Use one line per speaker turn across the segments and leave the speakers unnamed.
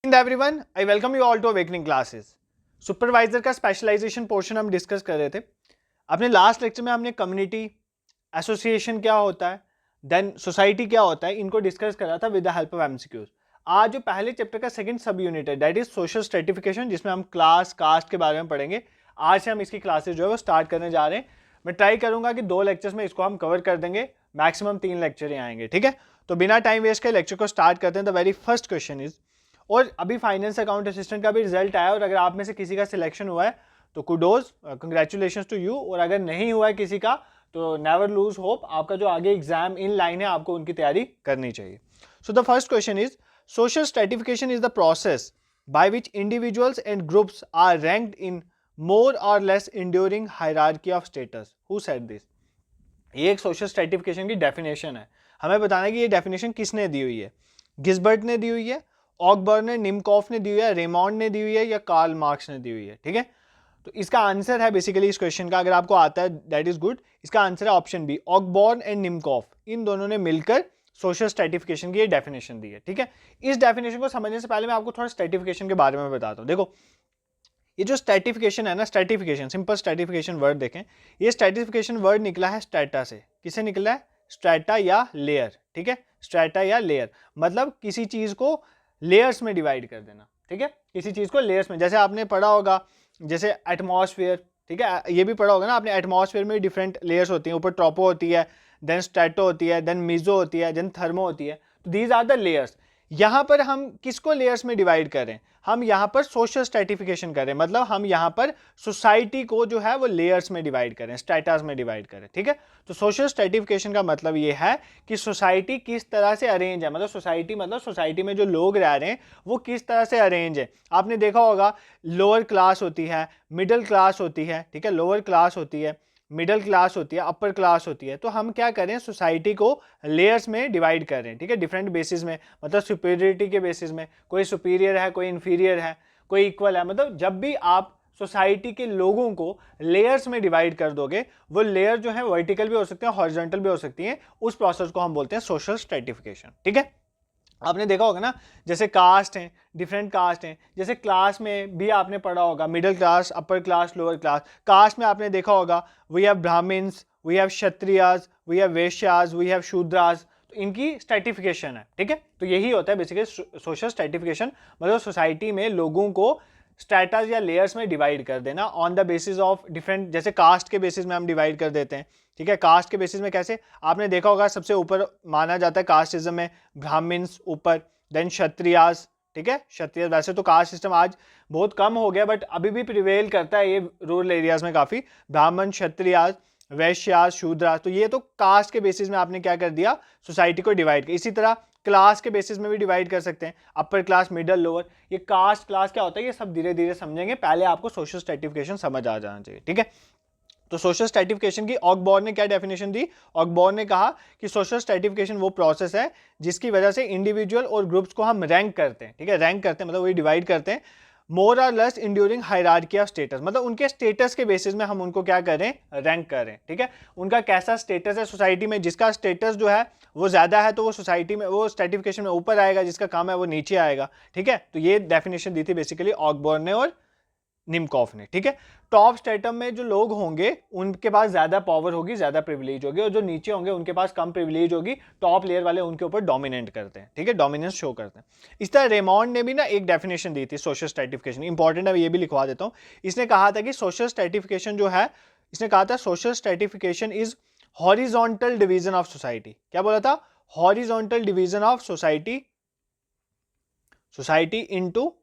Everyone, I welcome you all to Awakening Classes. Supervisor का specialisation portion हम discuss कर रहे थे। अपने लास्ट लेक्चर में हमने कम्युनिटी, एसोसिएशन क्या होता है, देन सोसाइटी क्या होता है, इनको डिस्कस करा था with the help of MCQs. आज जो पहले चैप्टर का सेकंड सब यूनिट है दैट इज सोशल स्ट्रेटिफिकेशन, जिसमें हम क्लास कास्ट के बारे में पढ़ेंगे। आज से हम इसकी क्लासेस जो है वो स्टार्ट करने जा रहे हैं। मैं ट्राई करूंगा कि 2 लेक्चर्स में इसको हम कवर कर देंगे, मैक्सिमम 3 लेक्चर ही आएंगे। ठीक है, तो बिना टाइम वेस्ट के लेक्चर को स्टार्ट करते हैं। The very first question is, और अभी फाइनेंस अकाउंट असिस्टेंट का भी रिजल्ट आया, और अगर आप में से किसी का सिलेक्शन हुआ है तो कुडोज, कंग्रेचुलेशन टू यू, और अगर नहीं हुआ है किसी का तो नेवर लूज होप। आपका जो आगे एग्जाम इन लाइन है, आपको उनकी तैयारी करनी चाहिए। So the first question is, social stratification is the process by which individuals and groups are ranked in more or less enduring hierarchy of status. Who said this? ये एक social stratification की definition है। हमें बताना है कि ये definition किसने दी हुई है। गिस्बर्ट ने दी हुई है, ऑकबर्न ने, निमकॉफ ने दी हुई है, रेमॉन्ड ने दी हुई है, या कार्ल मार्क्स ने दी हुई है। ठीक है, तो इसका आंसर है बेसिकली इस क्वेश्चन का, अगर आपको आता है दैट इज गुड। इसका आंसर है ऑप्शन बी, ऑकबॉर्न एंड निमकॉफ। इन दोनों ने मिलकर सोशल स्ट्रेटिफिकेशन की ये डेफिनेशन दी है। ठीक है, इस डेफिनेशन को समझने से पहले मैं आपको थोड़ा स्ट्रेटिफिकेशन के बारे में बताता हूँ। देखो, ये जो स्ट्रेटिफिकेशन है ना, स्ट्रेटिफिकेशन, सिंपल स्ट्रेटिफिकेशन वर्ड देखें, ये स्ट्रेटिफिकेशन वर्ड निकला है स्ट्रेटा से। किसे निकला है? स्ट्रेटा या लेयर। ठीक है, स्ट्रेटा या लेयर मतलब किसी चीज को लेयर्स में डिवाइड कर देना। ठीक है, किसी चीज को लेयर्स में, जैसे आपने पढ़ा होगा जैसे एटमॉस्फेयर। ठीक है, ये भी पढ़ा होगा ना आपने, एटमॉस्फेयर में डिफरेंट लेयर्स होती हैं। ऊपर ट्रोपो होती है, देन स्ट्रेटो होती है, देन मीजो होती है, देन थर्मो होती है। तो दीज आर द लेयर्स। यहां पर हम किसको लेयर्स में डिवाइड करें? हम यहां पर सोशल स्ट्रेटिफिकेशन करें, मतलब हम यहां पर सोसाइटी को जो है वो लेयर्स में डिवाइड करें, स्ट्रेटास में डिवाइड करें। ठीक है, तो सोशल स्ट्रेटिफिकेशन का मतलब ये है कि सोसाइटी किस तरह से अरेंज है, मतलब सोसाइटी में जो लोग रह रहे हैं वो किस तरह से अरेंज है। आपने देखा होगा लोअर क्लास होती है, मिडिल क्लास होती है। ठीक है, लोअर क्लास होती है, मिडिल क्लास होती है, अपर क्लास होती है। तो हम क्या करें, सोसाइटी को लेयर्स में डिवाइड कर रहे हैं। ठीक है, डिफरेंट बेसिस में, मतलब सुपीरियरिटी के बेसिस में, कोई सुपीरियर है, कोई इंफीरियर है, कोई इक्वल है। मतलब जब भी आप सोसाइटी के लोगों को लेयर्स में डिवाइड कर दोगे, वो लेयर जो है वर्टिकल भी हो सकते हैं, हॉरिजॉन्टल भी हो सकती हैं, उस प्रोसेस को हम बोलते हैं सोशल स्ट्रेटिफिकेशन। ठीक है, आपने देखा होगा ना, जैसे कास्ट हैं, डिफरेंट कास्ट हैं, जैसे क्लास में भी आपने पढ़ा होगा middle class, upper class, lower class. Caste में आपने देखा होगा we have Brahmins, we have Kshatriyas, we have Vaishyas, we have Shudras. तो इनकी स्ट्रेटिफिकेशन है। ठीक है, तो यही होता है बेसिकली सोशल स्ट्रेटिफिकेशन, मतलब सोसाइटी में लोगों को स्ट्रेटास या लेयर्स में डिवाइड कर देना on the basis of different, जैसे कास्ट के बेसिस में हम डिवाइड कर देते हैं। ठीक है, कास्ट के बेसिस में कैसे? आपने देखा होगा सबसे ऊपर माना जाता है कास्टिज्म में ब्राह्मण्स ऊपर, देन क्षत्रियास। ठीक है, क्षत्रिय, वैसे तो कास्ट सिस्टम आज बहुत कम हो गया बट अभी भी प्रिवेल करता है ये रूरल एरियाज में काफी। ब्राह्मण, क्षत्रियास, वैश्यास, शूद्रास। तो ये तो कास्ट के बेसिस में आपने क्या कर दिया, सोसाइटी को डिवाइड किया। इसी तरह क्लास के बेसिस में भी डिवाइड कर सकते हैं, अपर क्लास, मिडिल, लोअर। ये कास्ट क्लास क्या होता है ये सब धीरे धीरे समझेंगे, पहले आपको सोशल स्ट्रेटिफिकेशन समझ आ जाना चाहिए। ठीक है, तो सोशल स्ट्रेटिफिकेशन की ऑकबॉर्न ने क्या डेफिनेशन दी? ऑकबॉर्न ने कहा कि सोशल स्ट्रेटिफिकेशन वो प्रोसेस है जिसकी वजह से इंडिविजुअल और ग्रुप्स को हम रैंक करते हैं। ठीक है, रैंक करते हैं मतलब वही डिवाइड करते हैं, मोर or less enduring hierarchy of status, मतलब उनके स्टेटस के बेसिस में हम उनको क्या करें, रैंक करें। ठीक है, उनका कैसा स्टेटस है सोसाइटी में, जिसका स्टेटस जो है वो ज्यादा है तो वो सोसाइटी में, वो स्ट्रेटिफिकेशन में ऊपर आएगा, जिसका कम है वो नीचे आएगा। ठीक है, तो ये डेफिनेशन दी थी बेसिकली ऑकबॉर्न ने और निमकॉफ ने। ठीक है, टॉप स्टेटम में जो लोग होंगे उनके पास ज्यादा पावर होगी, ज्यादा प्रिविलेज होगी, और जो नीचे होंगे उनके पास कम प्रिविलेज होगी। टॉप लेयर वाले उनके ऊपर डोमिनेट करते हैं। ठीक है, डोमिनेंस शो करते हैं। इस तरह रेमॉन्ड ने भी ना एक डेफिनेशन दी थी सोशल स्ट्रेटिफिकेशन, इंपॉर्टेंट है, ये भी लिखवा देता हूं। इसने कहा था कि सोशल स्ट्रेटिफिकेशन जो है, इसने कहा था social stratification is horizontal division of society. क्या बोला था? Horizontal division of society, society into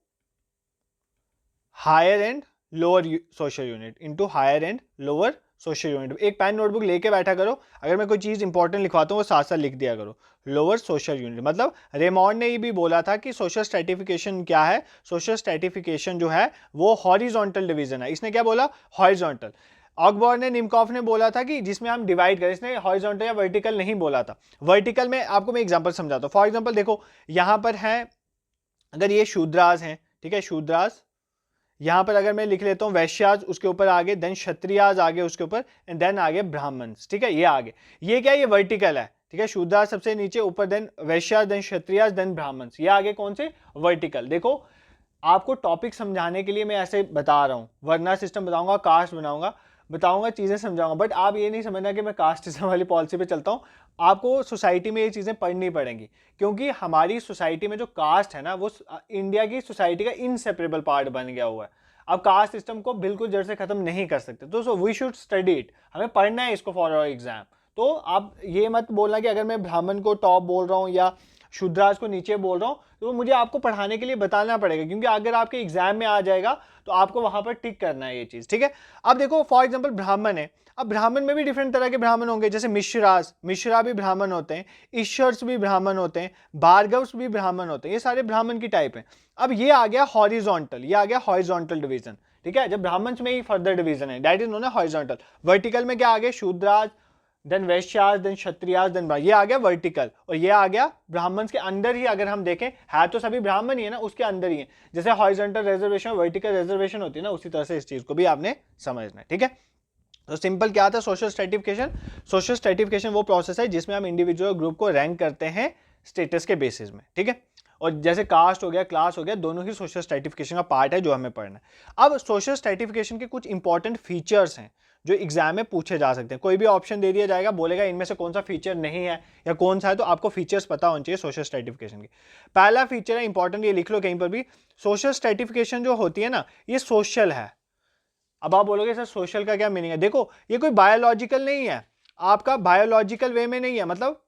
higher and lower social unit, into higher and lower social unit. एक पेन नोटबुक लेके बैठा करो, अगर मैं कोई चीज इंपॉर्टेंट लिखवाता हूँ वो साथ साथ लिख दिया करो। लोअर सोशल यूनिट मतलब रेमॉन्ड ने ये भी बोला था कि सोशल स्ट्रेटिफिकेशन क्या है, सोशल स्ट्रेटिफिकेशन जो है वो हॉरिजॉन्टल डिवीजन है। इसने क्या बोला? हॉरिजॉन्टल। ऑकबॉर्न ने, निमकॉफ ने बोला था कि जिसमें हम डिवाइड करें, इसने हॉरिजॉन्टल या वर्टिकल नहीं बोला था। वर्टिकल में आपको मैं एग्जांपल समझाता हूँ। फॉर एग्जांपल देखो, यहां पर है, अगर ये शूद्रास हैं, ठीक है, शूद्रास, यहां पर अगर मैं लिख लेता हूं वैश्याज, उसके ऊपर आगे, देन क्षत्रियाज आगे उसके ऊपर, एंड देन आगे ब्राह्मण्स। ठीक है, ये आगे, ये क्या है, ये वर्टिकल है। ठीक है, शूद्र सबसे नीचे, ऊपर देन वैश्य, देन क्षत्रिय, देन ब्राह्मण, ये आगे कौन से, वर्टिकल। देखो आपको टॉपिक समझाने के लिए मैं ऐसे बता रहा हूँ, वर्ना सिस्टम बताऊंगा, कास्ट बताऊंगा चीजें समझाऊंगा, बट आप ये नहीं समझना कि मैं कास्टिज्म वाली पॉलिसी पे चलता हूँ। आपको सोसाइटी में ये चीजें पढ़नी पड़ेंगी, क्योंकि हमारी सोसाइटी में जो कास्ट है ना, वो इंडिया की सोसाइटी का इनसेपरेबल पार्ट बन गया हुआ है। अब कास्ट सिस्टम को बिल्कुल जड़ से खत्म नहीं कर सकते, तो वी शुड स्टडी इट, हमें पढ़ना है इसको फॉर आवर एग्जाम। तो आप ये मत बोलना कि अगर मैं ब्राह्मण को टॉप बोल रहा हूँ या शूद्राज को नीचे बोल रहा हूँ, तो मुझे आपको पढ़ाने के लिए बताना पड़ेगा, क्योंकि अगर आपके एग्जाम में आ जाएगा तो आपको वहां पर टिक करना है ये चीज, ठीक है। अब देखो फॉर एग्जांपल ब्राह्मण है, अब ब्राह्मण में भी डिफरेंट तरह के ब्राह्मण होंगे, जैसे मिश्रा भी ब्राह्मण होते हैं, ईश्वर्स भी ब्राह्मण होते हैं, भार्गव्स भी ब्राह्मण होते हैं, ये सारे ब्राह्मण की टाइप हैं। अब ये आ गया हॉरिजॉन्टल, ये आ गया हॉरिजॉन्टल डिवीजन, ठीक है। जब ब्राह्मण में ही फर्दर डिवीजन है, दैट इज नोन है हॉरिजॉन्टल। वर्टिकल में क्या आ गया, Shudras, then Vaishyas, then Kshatriyas, then ये आ गया वर्टिकल, और ये आ गया ब्राह्मण के अंदर ही, अगर हम देखें है तो सभी ब्राह्मण ही है ना, उसके अंदर ही है। जैसे हॉरिजॉन्टल रिजर्वेशन, वर्टिकल रिजर्वेशन होती है ना, उसी तरह से इस चीज को भी आपने समझना है, ठीक है। तो सिंपल क्या था, सोशल स्ट्रेटिफिकेशन। सोशल स्ट्रेटिफिकेशन वो प्रोसेस है जिसमें हम इंडिविजुअल ग्रुप को रैंक करते हैं स्टेटस के बेसिस में, ठीक है। और जैसे कास्ट हो गया, क्लास हो गया, दोनों ही सोशल स्ट्रेटिफिकेशन का पार्ट है जो हमें पढ़ना है। अब सोशल स्ट्रेटिफिकेशन के कुछ इंपॉर्टेंट फीचर्स हैं जो एग्जाम में पूछे जा सकते हैं। कोई भी ऑप्शन दे दिया जाएगा, बोलेगा इनमें से कौन सा फीचर नहीं है या कौन सा है, तो आपको फीचर्स पता होने चाहिए सोशल स्ट्रेटिफिकेशन के। पहला फीचर है इंपॉर्टेंट, ये लिख लो कहीं पर भी, सोशल स्ट्रेटिफिकेशन जो होती है ना, ये सोशल है। अब आप बोलोगे सर सोशल का क्या मीनिंग है, देखो ये कोई बायोलॉजिकल नहीं है, आपका बायोलॉजिकल वे में नहीं है, मतलब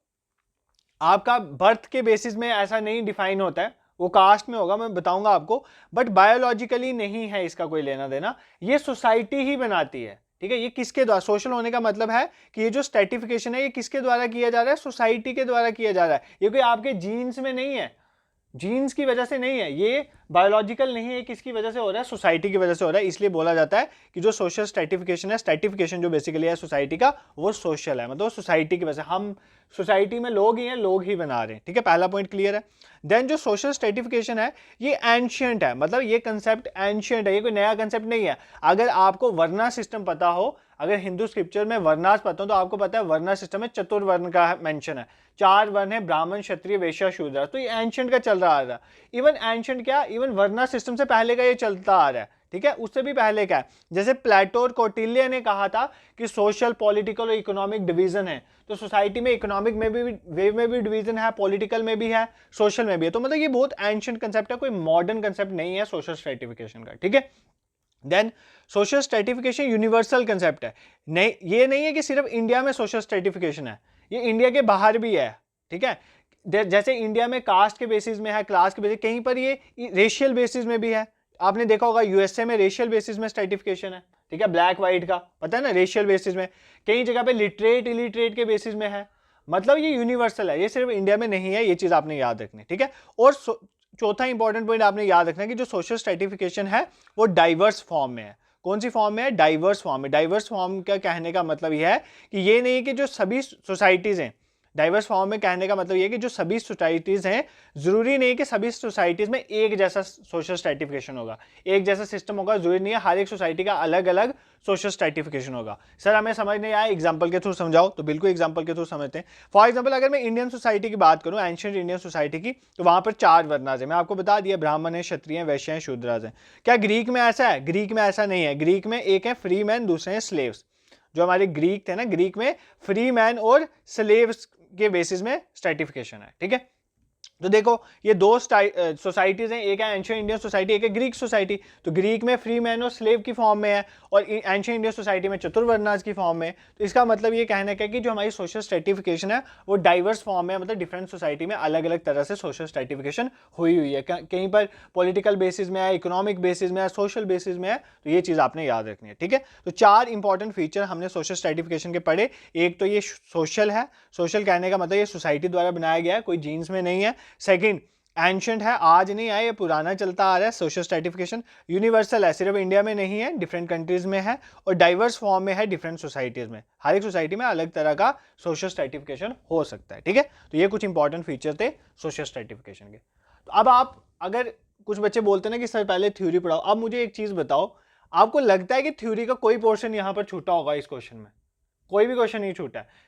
आपका बर्थ के बेसिस में ऐसा नहीं डिफाइन होता है, वो कास्ट में होगा, मैं बताऊंगा आपको, बट बायोलॉजिकली नहीं है इसका कोई लेना देना, ये सोसाइटी ही बनाती है, ठीक है। ये किसके द्वारा, सोशल होने का मतलब है कि ये जो स्ट्रेटिफिकेशन है ये किसके द्वारा किया जा रहा है, सोसाइटी के द्वारा किया जा रहा है। ये कोई आपके जीन्स में नहीं है, जीन्स की वजह से नहीं है, ये बायोलॉजिकल नहीं है, किसकी वजह से हो रहा है, सोसाइटी की वजह से हो रहा है। इसलिए बोला जाता है कि जो सोशल स्ट्रेटिफिकेशन है, स्ट्रेटिफिकेशन जो बेसिकली है सोसाइटी का, वो सोशल है, मतलब सोसाइटी की वजह से, हम सोसाइटी में लोग ही हैं, लोग ही बना रहे हैं, ठीक है। पहला पॉइंट क्लियर है। देन जो सोशल स्ट्रेटिफिकेशन है ये एंशियंट है, मतलब ये कंसेप्ट एंशियंट है, ये कोई नया कंसेप्ट नहीं है। अगर आपको वर्ना सिस्टम पता हो, अगर हिंदू स्क्रिप्चर में वर्णास पता हो, तो आपको पता है वर्ना सिस्टम में चतुर्वर्ण का मेंशन है, 4 वर्ण है, ब्राह्मण, क्षत्रिय, वैश्य, शूद्र, तो ये एंशियंट का चल रहा है। इवन एंशियंट क्या, इवन वर्ना सिस्टम से पहले का ये चलता आ रहा है, ठीक है, उससे भी पहले का है। जैसे प्लेटो और कौटिल्य ने कहा था कि सोशल, पॉलिटिकल और इकोनॉमिक डिवीजन है, तो सोसाइटी में इकोनॉमिक में भी, वे में भी डिवीजन है, पॉलिटिकल में भी है, सोशल में भी है। तो मतलब ये बहुत एंशियंट कंसेप्ट है, कोई मॉडर्न कंसेप्ट नहीं है सोशल स्ट्रेटिफिकेशन का, ठीक है। Then social stratification universal concept है, नहीं ये नहीं है कि सिर्फ इंडिया में सोशल स्ट्रेटिफिकेशन है, ये इंडिया के बाहर भी है, ठीक है। जैसे इंडिया में कास्ट के बेसिस में है, क्लास के बेसिस, कहीं पर ये रेशियल बेसिस में भी है। आपने देखा होगा यूएसए में रेशियल बेसिस में स्ट्रेटिफिकेशन है, ठीक है, ब्लैक व्हाइट का, पता है ना, रेशियल बेसिस में। कई जगह पे लिटरेट इलिटरेट के बेसिस में है, मतलब ये यूनिवर्सल है, ये सिर्फ इंडिया में नहीं है, ये चीज आपने याद रखनी, ठीक है। और चौथा इंपॉर्टेंट पॉइंट आपने याद रखना है कि जो सोशल स्ट्रेटिफिकेशन है वो डाइवर्स फॉर्म में है। कौन सी फॉर्म में है, डाइवर्स फॉर्म में। डाइवर्स फॉर्म का कहने का मतलब यह है कि ये नहीं कि जो सभी सोसाइटीज हैं, डाइवर्स फॉर्म में कहने का मतलब ये कि जो सभी सोसाइटीज हैं, जरूरी नहीं कि सभी सोसाइटीज में एक जैसा सोशल स्ट्रेटिफिकेशन होगा, एक जैसा सिस्टम होगा, जरूरी नहीं है, हर एक सोसाइटी का अलग अलग सोशल स्ट्रेटिफिकेशन होगा। सर हमें समझ नहीं आया, एग्जांपल के थ्रू समझाओ, तो बिल्कुल एग्जांपल के थ्रू समझते हैं। फॉर एग्जांपल अगर मैं इंडियन सोसाइटी की बात करूं, एंशिएंट इंडियन सोसाइटी की, तो वहां पर 4 वर्णाज है, मैं आपको बता दिया, ब्राह्मण है, क्षत्रिय, वैश्य है, शूद्राज है। क्या ग्रीक में ऐसा है, ग्रीक में ऐसा नहीं है। ग्रीक में एक है फ्री मैन, दूसरे हैं स्लेव्स। जो हमारे ग्रीक थे ना, ग्रीक में फ्री मैन और स्लेव्स के बेसिस में स्ट्रेटिफिकेशन है, ठीक है। तो देखो ये दो सोसाइटीज हैं, एक है एंशिएंट इंडियन सोसाइटी, एक है ग्रीक सोसाइटी। तो ग्रीक में फ्री मैन और स्लेव की फॉर्म में है, और एंशिएंट इंडियन सोसाइटी में चतुर्वर्णाज की फॉर्म में है। तो इसका मतलब ये कहने का है कि जो हमारी सोशल स्ट्रेटिफिकेशन है वो डाइवर्स फॉर्म में है, मतलब डिफरेंट सोसाइटी में अलग अलग तरह से सोशल स्ट्रेटिफिकेशन हुई है। कहीं पर पॉलिटिकल बेसिस में है, इकोनॉमिक बेसिस में है, सोशल बेसिस में है, तो ये चीज आपने याद रखनी है, ठीक है। तो 4 इंपॉर्टेंट फीचर हमने सोशल स्ट्रेटिफिकेशन के पढ़े। एक तो ये सोशल है, सोशल कहने का मतलब ये सोसाइटी द्वारा बनाया गया है, कोई जीन्स में नहीं है। सेकंड, एंशिएंट है, आज नहीं आया, ये पुराना चलता आ रहा है। सोशल स्ट्रेटिफिकेशन यूनिवर्सल है, सिर्फ इंडिया में नहीं है, डिफरेंट कंट्रीज में है, और डाइवर्स फॉर्म में है, डिफरेंट सोसाइटीज में। हर एक सोसाइटी में अलग तरह का सोशल स्ट्रेटिफिकेशन हो सकता है, ठीक है। तो ये कुछ इंपॉर्टेंट फीचर थे सोशल स्ट्रेटिफिकेशन के। तो अब आप, अगर कुछ बच्चे बोलते ना कि सर पहले थ्योरी पढ़ाओ, अब मुझे एक चीज बताओ, आपको लगता है कि थ्योरी का कोई पोर्शन यहां पर छूटा होगा इस क्वेश्चन में? कोई भी क्वेश्चन नहीं छूटा है।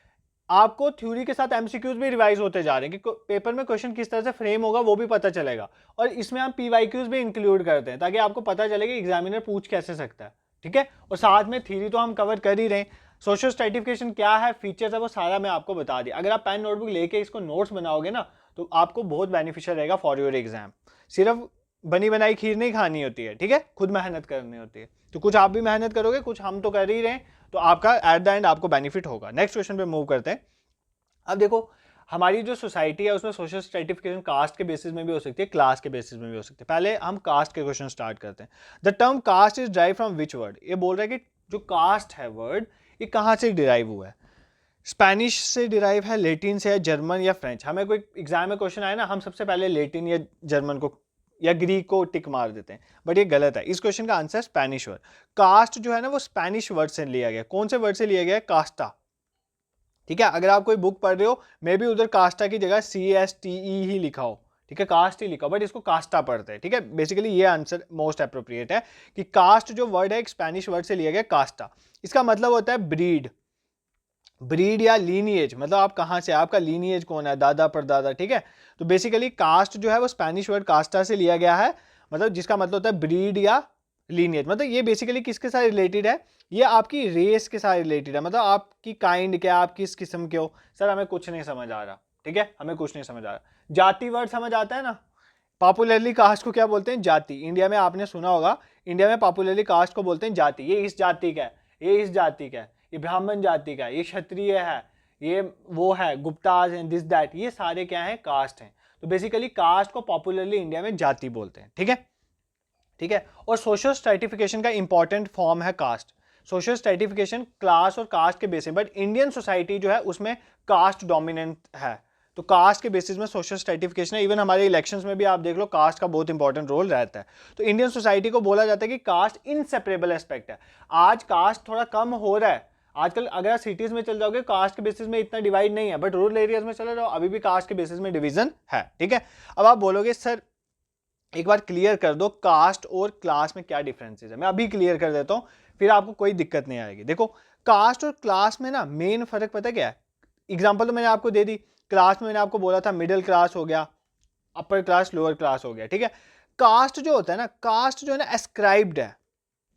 आपको थ्योरी के साथ एमसीक्यूज भी रिवाइज होते जा रहे हैं कि पेपर में क्वेश्चन किस तरह से फ्रेम होगा वो भी पता चलेगा, और इसमें हम पीवाईक्यूज भी इंक्लूड करते हैं ताकि आपको पता चले कि एग्जामिनर पूछ कैसे सकता है, ठीक है। और साथ में थ्योरी तो हम कवर कर ही रहे हैं, सोशल स्ट्रेटिफिकेशन क्या है, फीचर्स है, वो सारा मैं आपको बता दिया। अगर आप पेन नोटबुक लेके इसको नोट्स बनाओगे ना तो आपको बहुत बेनिफिशियल रहेगा फॉर योर एग्जाम। सिर्फ बनी बनाई खीर नहीं खानी होती है, ठीक है, खुद मेहनत करनी होती है। तो कुछ आप भी मेहनत करोगे, कुछ हम तो कर ही रहे हैं, तो आपका एट द एंड आपको बेनिफिट होगा। नेक्स्ट क्वेश्चन पे मूव करते हैं। अब देखो हमारी जो सोसाइटी है उसमें सोशल स्ट्रेटिफिकेशन कास्ट के बेसिस में भी हो सकती है, क्लास के बेसिस में भी हो सकती है। पहले हम कास्ट के क्वेश्चन स्टार्ट करते हैं। The term caste is drive from which word, ये बोल रहा है कि जो कास्ट है वर्ड ये कहाँ से डिराइव हुआ है। स्पेनिश से डिराइव है, लेटिन से, या जर्मन या फ्रेंच। हमें कोई एग्जाम में क्वेश्चन आए ना, हम सबसे पहले लेटिन या जर्मन को या ग्रीक को टिक मार देते हैं, बट ये गलत है। इस क्वेश्चन का आंसर स्पेनिश वर्ड। कास्ट जो है ना वो स्पेनिश वर्ड से लिया गया। कौन से वर्ड से लिया गया है? कास्टा, ठीक है। अगर आप कोई बुक पढ़ रहे हो मे बी उधर कास्टा की जगह CASTE ही लिखा हो, ठीक है, कास्ट ही लिखा हो, बट इसको कास्टा पढ़ते हैं, ठीक है। बेसिकली ये आंसर मोस्ट अप्रोप्रिएट है कि कास्ट जो वर्ड है एक स्पेनिश वर्ड से लिया गया कास्टा। इसका मतलब होता है ब्रीड, ब्रीड या लीनिएज, मतलब आप कहाँ से, आपका लीनिएज कौन है, दादा परदादा, ठीक है। तो बेसिकली कास्ट जो है वो स्पेनिश वर्ड कास्टा से लिया गया है, मतलब जिसका मतलब होता है ब्रीड या लीनिएज। मतलब ये बेसिकली किसके साथ रिलेटेड है, ये आपकी रेस के साथ रिलेटेड है, मतलब आपकी काइंड क्या, आप किस किस्म के हो। सर हमें कुछ नहीं समझ आ रहा, ठीक है, हमें कुछ नहीं समझ आ रहा। जाति वर्ड समझ आता है ना, पॉपुलरली कास्ट को क्या बोलते हैं? जाति। इंडिया में आपने सुना होगा, इंडिया में पॉपुलरली कास्ट को बोलते हैं जाति। ये इस जाति का है, ये इस जाति का है, ये ब्राह्मण जाति का है, ये क्षत्रिय है, ये वो है, गुप्ताज है, दिस दैट, ये सारे क्या है? कास्ट हैं। तो बेसिकली कास्ट को पॉपुलरली इंडिया में जाति बोलते हैं, ठीक है, ठीक है। और सोशल स्ट्रेटिफिकेशन का इंपॉर्टेंट फॉर्म है कास्ट। सोशल स्ट्रेटिफिकेशन क्लास और कास्ट के बेसिस, बट इंडियन सोसाइटी जो है उसमें कास्ट डोमिनेंट है, तो कास्ट के बेसिस में सोशल स्ट्रेटिफिकेशन है। इवन हमारे इलेक्शंस में भी आप देख लो कास्ट का बहुत इंपॉर्टेंट रोल रहता है। तो इंडियन सोसाइटी को बोला जाता है कि कास्ट इनसेपरेबल एस्पेक्ट है। आज कास्ट थोड़ा कम हो रहा है, आजकल अगर आप सिटीज में चल जाओगे कास्ट के बेसिस में इतना डिवाइड नहीं है, बट रूरल एरियाज में चले जाओ अभी भी कास्ट के बेसिस में डिवीजन है, ठीक है। अब आप बोलोगे सर एक बार क्लियर कर दो कास्ट और क्लास में क्या डिफरेंसेस है। मैं अभी क्लियर कर देता हूं, फिर आपको कोई दिक्कत नहीं आएगी। देखो कास्ट और क्लास में ना मेन फर्क पता क्या है? एग्जांपल तो मैंने आपको दे दी। क्लास में मैंने आपको बोला था मिडिल क्लास हो गया, अपर क्लास, लोअर क्लास हो गया, ठीक है। कास्ट जो होता है ना, कास्ट जो है ना एस्क्राइब्ड है।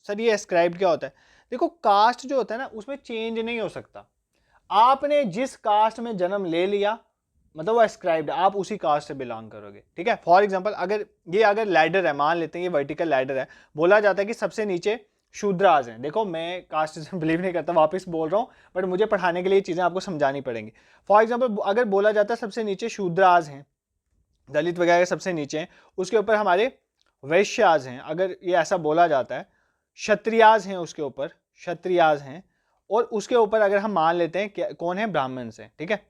सर ये एस्क्राइब्ड क्या होता है? देखो कास्ट जो होता है ना उसमें चेंज नहीं हो सकता। आपने जिस कास्ट में जन्म ले लिया मतलब वो एस्क्राइब्ड, आप उसी कास्ट से बिलोंग करोगे, ठीक है। फॉर एग्जांपल अगर लैडर है, मान लेते हैं ये वर्टिकल लैडर है, बोला जाता है कि सबसे नीचे शूद्राज हैं। देखो मैं कास्टिज्म बिलीव नहीं करता, वापस बोल रहा हूँ, बट मुझे पढ़ाने के लिए चीज़ें आपको समझानी पड़ेंगी। फॉर एग्जाम्पल अगर बोला जाता है सबसे नीचे शूद्राज हैं, दलित वगैरह सबसे नीचे हैं, उसके ऊपर हमारे वैश्याज हैं, अगर ये ऐसा बोला जाता है, क्षत्रियाज हैं, उसके ऊपर क्षत्रियाज हैं, और उसके ऊपर अगर हम मान लेते हैं कौन है? ब्राह्मण से, ठीक है।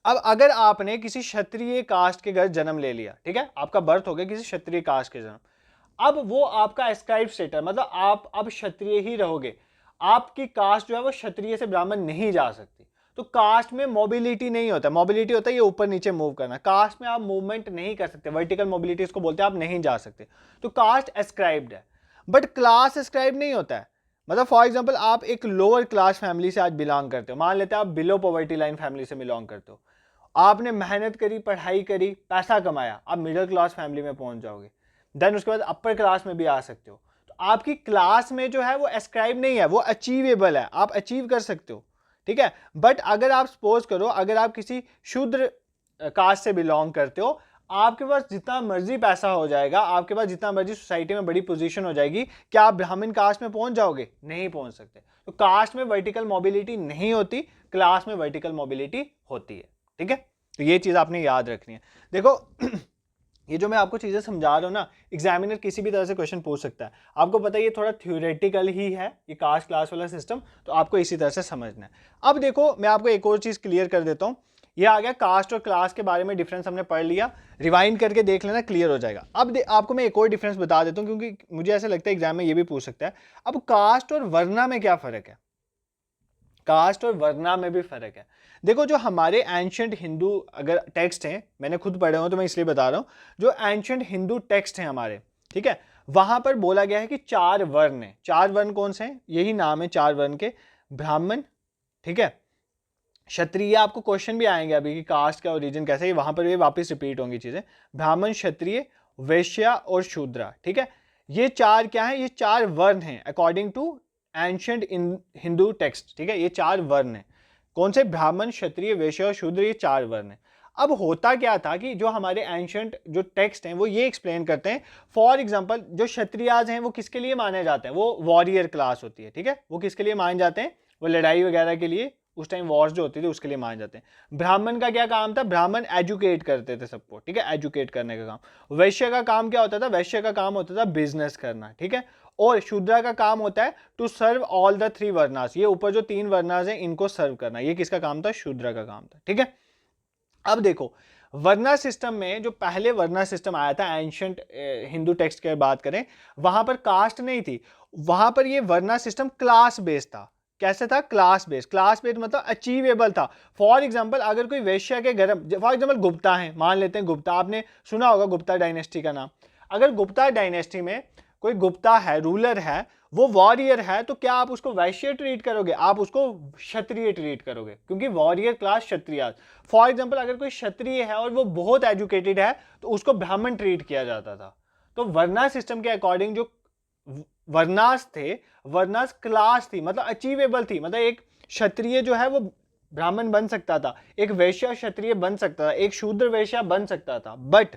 अब अगर आपने किसी क्षत्रिय कास्ट के घर जन्म ले लिया, ठीक है, आपका बर्थ हो गया किसी क्षत्रिय कास्ट के जन्म, अब वो आपका एस्क्राइब स्टेटस, मतलब आप अब क्षत्रिय ही रहोगे। आपकी कास्ट जो है वो क्षत्रिय से ब्राह्मण नहीं जा सकती। तो कास्ट में मोबिलिटी नहीं होता, मोबिलिटी होता है ये ऊपर नीचे मूव करना, कास्ट में आप मूवमेंट नहीं कर सकते, वर्टिकल मोबिलिटी इसको बोलते हैं, आप नहीं जा सकते। तो कास्ट एस्क्राइब्ड है, बट क्लास एस्क्राइब नहीं होता है। मतलब फॉर एग्जाम्पल आप एक लोअर क्लास फैमिली से आज बिलोंग करते हो, मान लेते हैं आप बिलो पॉवर्टी लाइन फैमिली से बिलोंग करते हो, आपने मेहनत करी, पढ़ाई करी, पैसा कमाया, आप मिडिल क्लास फैमिली में पहुंच जाओगे, देन उसके बाद अपर क्लास में भी आ सकते हो। तो आपकी क्लास में जो है वो एस्क्राइब नहीं है, वो अचीवेबल है, आप अचीव कर सकते हो, ठीक है। बट अगर आप सपोज करो अगर आप किसी शूद्र कास्ट से बिलोंग करते हो, आपके पास जितना मर्जी पैसा हो जाएगा, आपके पास जितना मर्जी सोसाइटी में बड़ी पोजीशन हो जाएगी, क्या आप ब्राह्मण कास्ट में पहुंच जाओगे? नहीं पहुंच सकते। तो कास्ट में वर्टिकल मोबिलिटी नहीं होती, क्लास में वर्टिकल मोबिलिटी होती है, ठीक है। तो ये चीज आपने याद रखनी है। देखो ये जो मैं आपको चीजें समझा रहा हूँ ना, एग्जामिनर किसी भी तरह से क्वेश्चन पूछ सकता है। आपको पता है ये थोड़ा थ्योरेटिकल ही है ये कास्ट क्लास वाला सिस्टम, तो आपको इसी तरह से समझना है। अब देखो मैं आपको एक और चीज क्लियर कर देता हूँ। ये आ गया कास्ट और क्लास के बारे में डिफरेंस हमने पढ़ लिया, रिवाइंड करके देख लेना, क्लियर हो जाएगा। अब आपको मैं एक और डिफरेंस बता देता हूँ क्योंकि मुझे ऐसा लगता है एग्जाम में ये भी पूछ सकता है। अब कास्ट और वर्ना में क्या फर्क है? कास्ट और वर्ना में भी फर्क है। देखो जो हमारे एंशिएंट हिंदू अगर टेक्स्ट हैं, मैंने खुद पढ़े हो तो मैं इसलिए बता रहा हूं, जो एंशिएंट हिंदू टेक्स्ट हैं हमारे, ठीक है, वहां पर बोला गया है कि 4 वर्ण है। 4 वर्ण कौन से हैं? यही नाम है 4 वर्ण के, ब्राह्मण, ठीक है, क्षत्रिय, आपको क्वेश्चन भी आएंगे अभी कि कास्ट का ओरिजिन कैसे है, वहां पर भी वापस रिपीट होंगी चीजें। ब्राह्मण, क्षत्रिय, वैश्य और शूद्रा, ठीक है। ये चार क्या है, ये चार वर्ण हैं according to ancient Hindu text, ठीक है। ये चार वर्ण हैं, कौन से, ब्राह्मण, क्षत्रिय, वैश्य और शूद्र, ये चार वर्ण हैं। अब होता क्या था कि जो हमारे एंशियंट जो टेक्स्ट हैं वो ये एक्सप्लेन करते हैं, फॉर एग्जांपल जो क्षत्रियाज हैं वो किसके लिए माने जाते हैं, वो वॉरियर क्लास होती है, ठीक है। वो किसके लिए माने जाते हैं, वो लड़ाई वगैरह के लिए, उस टाइम वॉर्स जो होती थी उसके लिए माने जाते हैं। ब्राह्मण का क्या काम था, ब्राह्मण एजुकेट करते थे सबको, ठीक है, एजुकेट करने का काम। वैश्य का काम क्या होता था, वैश्य का काम होता था बिजनेस करना, ठीक है। और शूद्रा का काम होता है to serve all the three varnas, ये ऊपर जो तीन वर्नास हैं इनको सर्व करना, ये किसका काम था, शूद्रा का काम था, ठीक है। अब देखो वर्ना सिस्टम में, जो पहले वर्ना सिस्टम आया था एंशियंट हिंदू टेक्स्ट की बात करें, वहां पर कास्ट नहीं थी, वहां पर ये वर्ना सिस्टम क्लास बेस्ड था। कैसे था, क्लास बेस्ड। क्लास बेस्ड मतलब अचीवेबल था। फॉर एग्जांपल अगर कोई वैश्य के घर, फॉर एग्जांपल गुप्ता है, मान लेते हैं गुप्ता, आपने सुना होगा गुप्ता डायनेस्टी का नाम। अगर गुप्ता डायनेस्टी में कोई गुप्ता है, रूलर है, वो वॉरियर है, तो क्या आप उसको वैश्य ट्रीट करोगे, आप उसको क्षत्रिय ट्रीट करोगे, क्योंकि warrior class Kshatriya. For example अगर कोई क्षत्रिय है और वो बहुत एजुकेटेड है तो उसको ब्राह्मण ट्रीट किया जाता था। तो वर्ना सिस्टम के अकॉर्डिंग जो वर्नास थे, वर्नास क्लास थी, मतलब अचीवेबल थी, मतलब एक क्षत्रिय जो है वो ब्राह्मण बन सकता था, एक वैश्य क्षत्रिय बन सकता था, एक शूद्र वैश्य बन सकता था। बट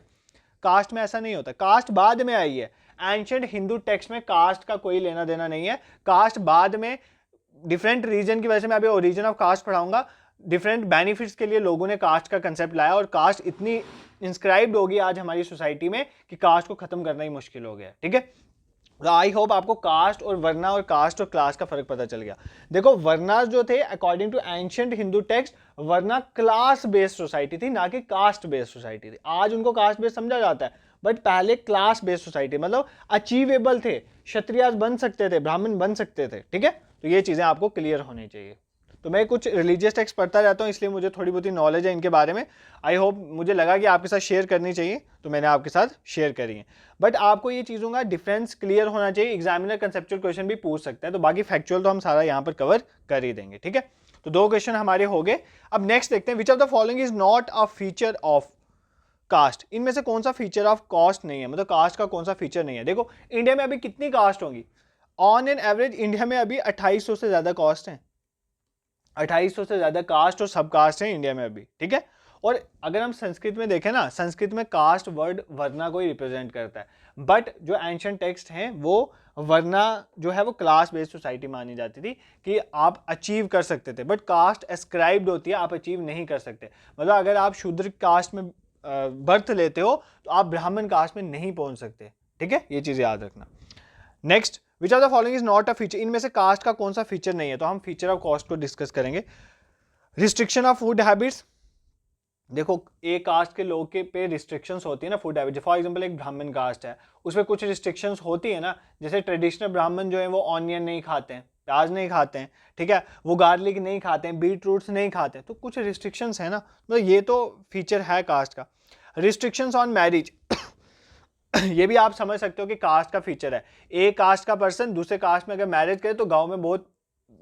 कास्ट में ऐसा नहीं होता, कास्ट बाद में आई है। एंशिएंट हिंदू टेक्स्ट में कास्ट का कोई लेना देना नहीं है, कास्ट बाद में डिफरेंट रीजन की वजह से, मैं अभी ओरिजिन ऑफ कास्ट पढ़ाऊंगा, डिफरेंट बेनिफिट्स के लिए लोगों ने कास्ट का कंसेप्ट लाया और कास्ट इतनी इंस्क्राइब्ड होगी आज हमारी सोसाइटी में कि कास्ट को खत्म करना ही मुश्किल हो गया, ठीक है। तो आई होप आपको कास्ट और वर्ना और कास्ट और क्लास का फर्क पता चल गया। देखो वर्ना जो थे according to ancient Hindu text, varna class based society थी, ना कि कास्ट बेस्ड सोसाइटी थी। आज उनको कास्ट बेस्ड समझा जाता है, बट पहले क्लास बेस्ड सोसाइटी, मतलब अचीवेबल थे, क्षत्रिय बन सकते थे, ब्राह्मण बन सकते थे, ठीक है। तो ये चीजें आपको क्लियर होनी चाहिए। तो मैं कुछ रिलीजियस टेक्स्ट पढ़ता रहता हूँ, इसलिए मुझे थोड़ी बहुत नॉलेज है इनके बारे में। आई होप, मुझे लगा कि आपके साथ शेयर करनी चाहिए तो मैंने आपके साथ शेयर करी है। बट आपको ये चीज़ों का डिफरेंस क्लियर होना चाहिए, एग्जामिनर कंसेप्चुअल क्वेश्चन भी पूछ सकता है। तो बाकी फैक्चुअल तो हम सारा यहाँ पर कवर कर ही देंगे, ठीक है। तो दो क्वेश्चन हमारे हो गए। अब नेक्स्ट देखते हैं, which of the following is not a feature of caste, इनमें से कौन सा फीचर ऑफ कास्ट नहीं है, मतलब कास्ट का कौन सा फीचर नहीं है। देखो इंडिया में अभी कितनी कास्ट होंगी, ऑन एन एवरेज इंडिया में अभी 2800 से ज्यादा कास्ट हैं, 2800 से ज्यादा कास्ट और सब कास्ट है इंडिया में अभी, ठीक है। और अगर हम संस्कृत में देखें ना, संस्कृत में कास्ट वर्ड वर्ना को ही रिप्रेजेंट करता है, बट जो एंशिएंट टेक्स्ट हैं वो वर्ना जो है वो क्लास बेस्ड सोसाइटी मानी जाती थी कि आप अचीव कर सकते थे, बट कास्ट एस्क्राइब्ड होती है, आप अचीव नहीं कर सकते। मतलब अगर आप शूद्र कास्ट में बर्थ लेते हो तो आप ब्राह्मण कास्ट में नहीं पहुंच सकते, ठीक है, ये चीज याद रखना। Next, which of the following is not a feature, इनमें से कास्ट का कौन सा फीचर नहीं है, तो हम फीचर ऑफ कास्ट को डिस्कस करेंगे। रिस्ट्रिक्शन ऑफ फूड हैबिट्स, देखो एक कास्ट के लोग के पे रिस्ट्रिक्शंस होती है ना फूड हैबिट। फॉर एग्जांपल एक ब्राह्मण कास्ट है, उसमें कुछ रिस्ट्रिक्शंस होती है ना, जैसे ट्रेडिशनल ब्राह्मण जो है वो ऑनियन नहीं खाते हैं, प्याज नहीं खाते हैं, ठीक है, वो गार्लिक नहीं खाते हैं, बीट रूट्स नहीं खाते हैं, तो कुछ रिस्ट्रिक्शंस है ना, तो ये तो फीचर है कास्ट का। रिस्ट्रिक्शंस ऑन मैरिज ये भी आप समझ सकते हो कि कास्ट का फीचर है। एक कास्ट का पर्सन दूसरे कास्ट में अगर मैरिज करे तो गांव में बहुत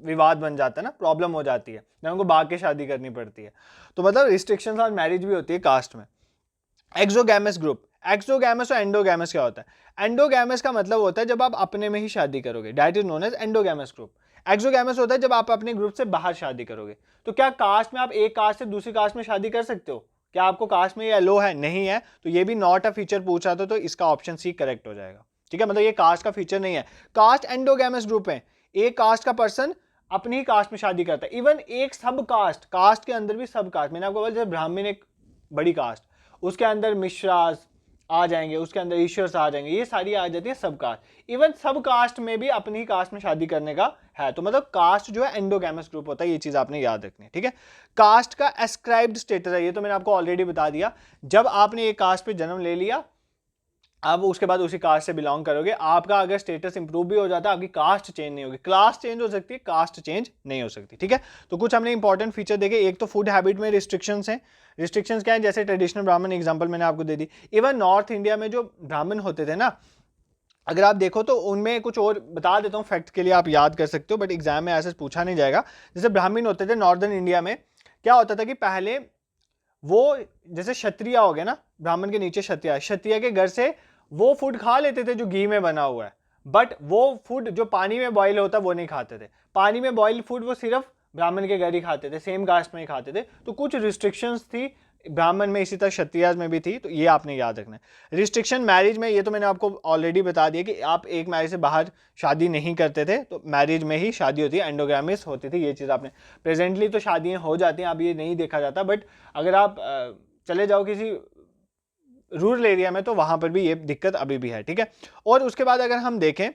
विवाद बन जाता है ना, प्रॉब्लम हो जाती है ना, उनको भाग के शादी करनी पड़ती है। तो मतलब रिस्ट्रिक्शंस ऑन मैरिज भी होती है कास्ट में। एक्सोगैमस ग्रुप, एक्सोगैमस और एंडोगैमस क्या होता है, एंडोगैमस का मतलब होता है जब आप अपने में ही शादी करोगे, that is known as endogamous group. Exogamous होता है जब आप अपने ग्रुप से बाहर शादी करोगे। तो क्या कास्ट में आप एक कास्ट से दूसरी कास्ट में शादी कर सकते हो, क्या आपको कास्ट में ये अलो है, नहीं है, तो ये भी नॉट अ फीचर पूछा था, तो इसका ऑप्शन सी करेक्ट हो जाएगा, ठीक है। मतलब ये कास्ट का फीचर नहीं है। कास्ट एंडोगैमस ग्रुप है, एक कास्ट का पर्सन अपनी ही कास्ट में शादी करता है। इवन एक सब कास्ट, कास्ट के अंदर भी सब कास्ट, मैंने आपको बोला जैसे ब्राह्मण एक बड़ी कास्ट, उसके अंदर मिश्रास आ जाएंगे, उसके अंदर ईश्वर्स आ जाएंगे, ये सारी आ जाती है सब कास्ट। इवन सब कास्ट में भी अपनी ही कास्ट में शादी करने का है। तो मतलब कास्ट जो है एंडोगैमस ग्रुप होता है, ये चीज आपने याद रखनी है, ठीक है। कास्ट का एस्क्राइब्ड स्टेटस है, ये तो मैंने आपको ऑलरेडी बता दिया। जब आपने एक कास्ट पे जन्म ले लिया, अब उसके बाद उसी कास्ट से बिलोंग करोगे, आपका अगर स्टेटस इंप्रूव भी हो जाता है, आपकी कास्ट चेंज नहीं होगी। क्लास चेंज हो सकती है, कास्ट चेंज नहीं हो सकती, ठीक है। तो कुछ हमने इंपॉर्टेंट फीचर देखे। एक तो फूड हैबिट में रिस्ट्रिक्शंस हैं। रिस्ट्रिक्शंस क्या है, जैसे ट्रेडिशनल ब्राह्मण एग्जांपल मैंने आपको दे दी। इवन नॉर्थ इंडिया में जो ब्राह्मण होते थे ना, अगर आप देखो तो उनमें कुछ और बता देता हूँ फैक्ट के लिए, आप याद कर सकते हो, बट एग्जाम में ऐसे पूछा नहीं जाएगा। जैसे ब्राह्मण होते थे नॉर्दर्न इंडिया में, क्या होता था कि पहले वो जैसे क्षत्रिय हो गया ना, ब्राह्मण के नीचे क्षत्रिय, क्षत्रिय के घर से वो फूड खा लेते थे जो घी में बना हुआ है, बट वो फूड जो पानी में बॉईल होता है वो नहीं खाते थे। पानी में बॉईल फूड वो सिर्फ ब्राह्मण के घर ही खाते थे, सेम कास्ट में ही खाते थे। तो कुछ रिस्ट्रिक्शंस थी ब्राह्मण में, इसी तरह क्षत्रिय में भी थी, तो ये आपने याद रखना है। रिस्ट्रिक्शन मैरिज में, ये तो मैंने आपको ऑलरेडी बता दिया कि आप एक मैरिज से बाहर शादी नहीं करते थे, तो मैरिज में ही शादी होती है, एंडोगैमिस होती थी, ये चीज़ आपने। प्रेजेंटली तो शादियाँ हो जाती हैं, अब ये नहीं देखा जाता, बट अगर आप चले जाओ किसी रूरल एरिया में तो वहाँ पर भी ये दिक्कत अभी भी है, ठीक है। और उसके बाद अगर हम देखें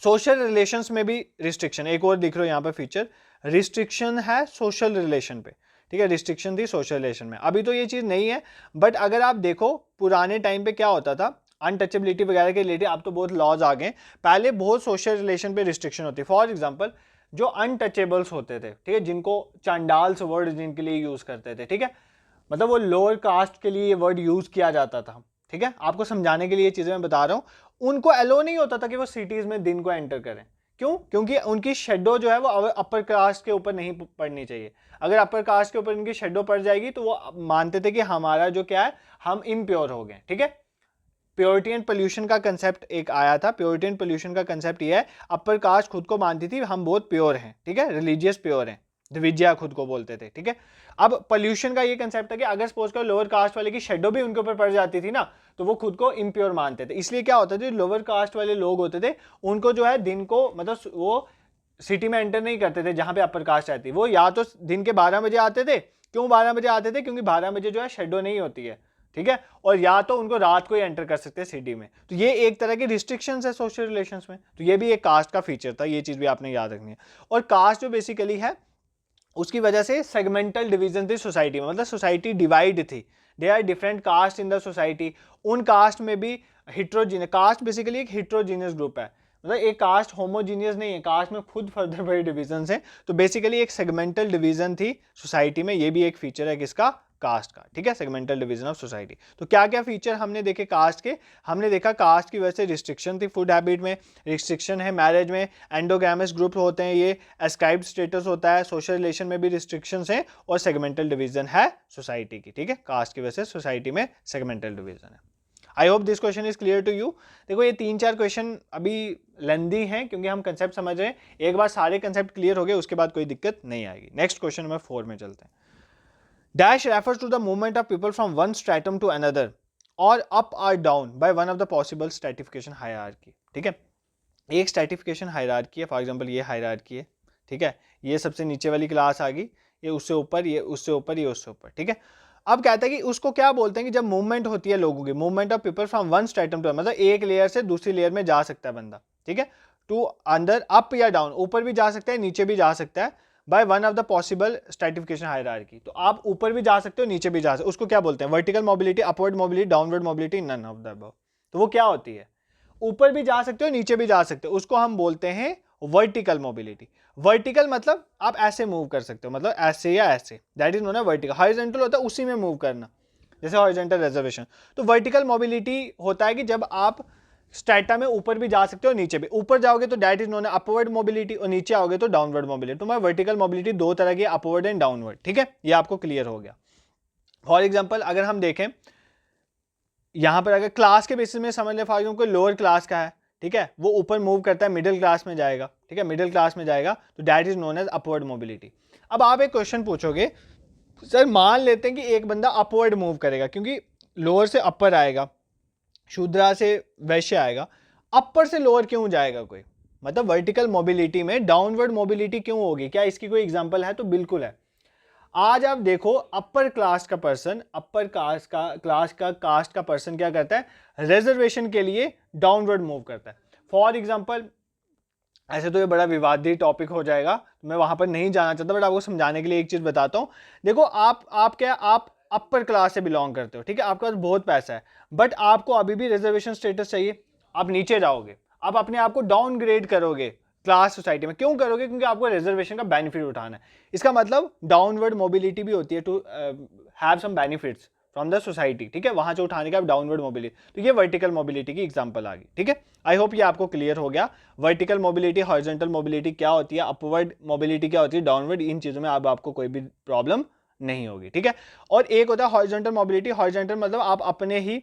सोशल रिलेशंस में भी रिस्ट्रिक्शन, एक और दिख रहा है यहाँ पर फीचर, रिस्ट्रिक्शन है सोशल रिलेशन पे, ठीक है। रिस्ट्रिक्शन थी सोशल रिलेशन में, अभी तो ये चीज़ नहीं है, बट अगर आप देखो पुराने टाइम पे क्या होता था अनटचेबिलिटी वगैरह के रिलेटेड, अब तो बहुत लॉज आ गए, पहले बहुत सोशल रिलेशन पे रिस्ट्रिक्शन होती है। फॉर एग्जाम्पल जो अनटचेबल्स होते थे, ठीक है, जिनको चांडाल्स वर्ड जिनके लिए यूज करते थे, ठीक है, मतलब वो लोअर कास्ट के लिए ये वर्ड यूज किया जाता था, ठीक है, आपको समझाने के लिए ये चीजें मैं बता रहा हूं। उनको अलो नहीं होता था कि वो सिटीज में दिन को एंटर करें। क्यों? क्योंकि उनकी शेडो जो है वो अपर कास्ट के ऊपर नहीं पड़नी चाहिए। अगर अपर कास्ट के ऊपर उनकी शेडो पड़ जाएगी तो वो मानते थे कि हमारा जो क्या है, हम इम्प्योर हो गए, ठीक है। प्योरिटी एंड पोल्यूशन का कंसेप्ट एक आया था। प्योरिटी एंड पोल्यूशन का कंसेप्ट ये है, अपर कास्ट खुद को मानती थी हम बहुत प्योर हैं, ठीक है, रिलीजियस प्योर हैं, द्विजिया खुद को बोलते थे, ठीक है। अब पोल्यूशन का ये कंसेप्ट था कि अगर सपोज करो लोअर कास्ट वाले की शेडो भी उनके ऊपर पड़ जाती थी ना, तो वो खुद को इम्प्योर मानते थे। इसलिए क्या होता था, लोअर कास्ट वाले लोग होते थे उनको जो है दिन को, मतलब वो सिटी में एंटर नहीं करते थे जहां पे अपर कास्ट आती, वो या तो दिन के 12 बजे आते थे। क्यों 12 बजे आते थे? क्योंकि 12 बजे जो है शेडो नहीं होती है, ठीक है, और या तो उनको रात को ही एंटर कर सकते हैं सिटी में। तो ये एक तरह की रिस्ट्रिक्शंस है सोशल रिलेशंस में, तो ये भी एक कास्ट का फीचर था, ये चीज भी आपने याद रखनी है। और कास्ट जो बेसिकली है उसकी वजह से सेगमेंटल डिवीजन थी सोसाइटी में, मतलब सोसाइटी डिवाइड थी, they are different caste in the society. उन कास्ट में भी हिट्रोजीनियस, कास्ट बेसिकली एक हिट्रोजीनियस ग्रुप है, मतलब एक कास्ट होमोजीनियस नहीं है, कास्ट में खुद फर्दर बड़े डिवीजन हैं। तो बेसिकली एक सेगमेंटल डिवीजन थी सोसाइटी में, ये भी एक फीचर है किसका, कास्ट का, ठीक है, सेगमेंटल डिवीजन ऑफ सोसाइटी। तो क्या क्या फीचर हमने देखे कास्ट के? हमने देखा कास्ट की वजह से रिस्ट्रिक्शन थी फूड हैबिट में, रिस्ट्रिक्शन है मैरिज में, एंडोगैमस ग्रुप होते हैं ये, एस्क्राइब्ड स्टेटस होता है, सोशल रिलेशन में भी रिस्ट्रिक्शंस हैं, और सेगमेंटल डिवीजन है सोसाइटी की, ठीक है, कास्ट की वजह से सोसाइटी में सेगमेंटल डिवीजन है। I hope this question is clear to you. देखो ये 3-4 क्वेश्चन अभी लेंदी हैं क्योंकि हम कंसेप्ट समझ रहे हैं, एक बार सारे कंसेप्ट क्लियर हो गए उसके बाद कोई दिक्कत नहीं आएगी। नेक्स्ट क्वेश्चन नंबर 4 में चलते हैं। Dash refers to the movement of people from one stratum to another or up or down by one of the possible stratification hierarchy, ठीक है। एक स्ट्रैटिफिकेशन हायरार्की है, फॉर एग्जांपल ये हायरार्की है, ठीक है, ये सबसे नीचे वाली क्लास आ गई, ये उससे ऊपर, ये उससे ऊपर, ये उससे ऊपर, ठीक है। अब कहता है कि उसको क्या बोलते हैं कि जब मूवमेंट होती है लोगों की, movement of people from one stratum to, मतलब एक लेयर से दूसरी लेयर में जा सकता है बंदा, ठीक है, टू अंदर, अप या डाउन, ऊपर भी जा सकता है नीचे भी जा सकता है, by one of the possible stratification hierarchy. तो आप ऊपर भी जा सकते हो नीचे भी जा सकते हो, उसको क्या बोलते हैं, vertical mobility, upward mobility, downward mobility, none of the above. तो वो क्या होती है, ऊपर भी जा सकते हो नीचे भी जा सकते हो, उसको हम बोलते हैं वर्टिकल मोबिलिटी। वर्टिकल मतलब आप ऐसे मूव कर सकते हो, मतलब ऐसे या ऐसे, that is known as vertical. Horizontal होता है उसी में मूव करना, जैसे हॉरिजॉन्टल रिजर्वेशन। तो वर्टिकल मोबिलिटी होता है कि जब आप स्ट्रैटा में ऊपर भी जा सकते हो नीचे भी, ऊपर जाओगे तो that is known as upward mobility, और नीचे आओगे तो डाउनवर्ड मोबिलिटी। तो मैं वर्टिकल मोबिलिटी दो तरह की, अपवर्ड एंड डाउनवर्ड, ठीक है, ये आपको क्लियर हो गया। फॉर एग्जाम्पल अगर हम देखें यहां पर, अगर क्लास के बेसिस में समझ ले, फॉर एग्जाम्पल लोअर क्लास का है, ठीक है, वो ऊपर मूव करता है, मिडिल क्लास में जाएगा, ठीक है, मिडिल क्लास में जाएगा, तो that is known as upward mobility. अब आप एक क्वेश्चन पूछोगे, सर मान लेते हैं कि एक बंदा अपवर्ड मूव करेगा, क्योंकि लोअर से अपर आएगा, शूद्रा से वैश्य आएगा, अपर से लोअर क्यों जाएगा कोई, मतलब वर्टिकल मोबिलिटी में डाउनवर्ड मोबिलिटी क्यों होगी, क्या इसकी कोई एग्जांपल है? तो बिल्कुल है। आज आप देखो अपर क्लास का पर्सन, अपर कास्ट का पर्सन क्या करता है, रिजर्वेशन के लिए डाउनवर्ड मूव करता है। फॉर एग्जांपल, ऐसे तो ये बड़ा विवादित टॉपिक हो जाएगा, मैं वहां पर नहीं जाना चाहता, बट आपको समझाने के लिए एक चीज बताता हूं। देखो आप अपर क्लास से बिलोंग करते हो, ठीक है, आपके पास बहुत पैसा है, बट आपको अभी भी रिजर्वेशन स्टेटस चाहिए, आप नीचे जाओगे, आप अपने आप को डाउनग्रेड करोगे क्लास सोसाइटी में, क्यों करोगे? क्योंकि आपको रिजर्वेशन का बेनिफिट उठाना है। इसका मतलब डाउनवर्ड मोबिलिटी भी होती है, to have some benefits, from the society, ठीक है, वहां से उठाने का डाउनवर्ड मोबिलिटी, तो ये वर्टिकल मोबिलिटी की एग्जांपल आ गई, ठीक है। आई होप ये आपको क्लियर हो गया, वर्टिकल मोबिलिटी, हॉरिजॉन्टल मोबिलिटी क्या होती है, अपवर्ड मोबिलिटी क्या होती है, डाउनवर्ड, इन चीजों में अब आपको कोई भी प्रॉब्लम नहीं होगी, ठीक है। और एक होता है हॉरिजॉन्टल मोबिलिटी, हॉरिजॉन्टल मतलब आप अपने ही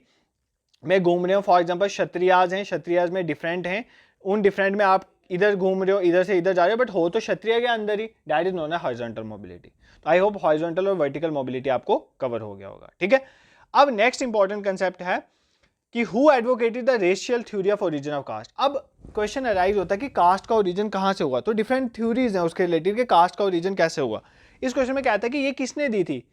में घूम रहे हो, फॉर एग्जांपल क्षत्रियाज हैं, क्षत्रियाज में डिफरेंट हैं, उन डिफरेंट में आप इधर घूम रहे हो, इधर से इधर जा रहे हो, बट हो तो क्षत्रिय के अंदर ही, दैट इज नोन है हॉरिजॉन्टल मोबिलिटी। तो आई होप हॉरिजॉन्टल और वर्टिकल मोबिलिटी आपको कवर हो गया होगा, ठीक है। अब नेक्स्ट इंपॉर्टेंट कंसेप्ट है कि who advocated the racial theory of origin of caste. अब क्वेश्चन अराइज होता है कि कास्ट का ओरिजिन कहाँ से हुआ, तो डिफरेंट थ्योरीज हैं उसके रिलेटेड कि कास्ट का ओरिजिन कैसे हुआ। इस क्वेश्चन में कहता है कि ये किसने दी थी,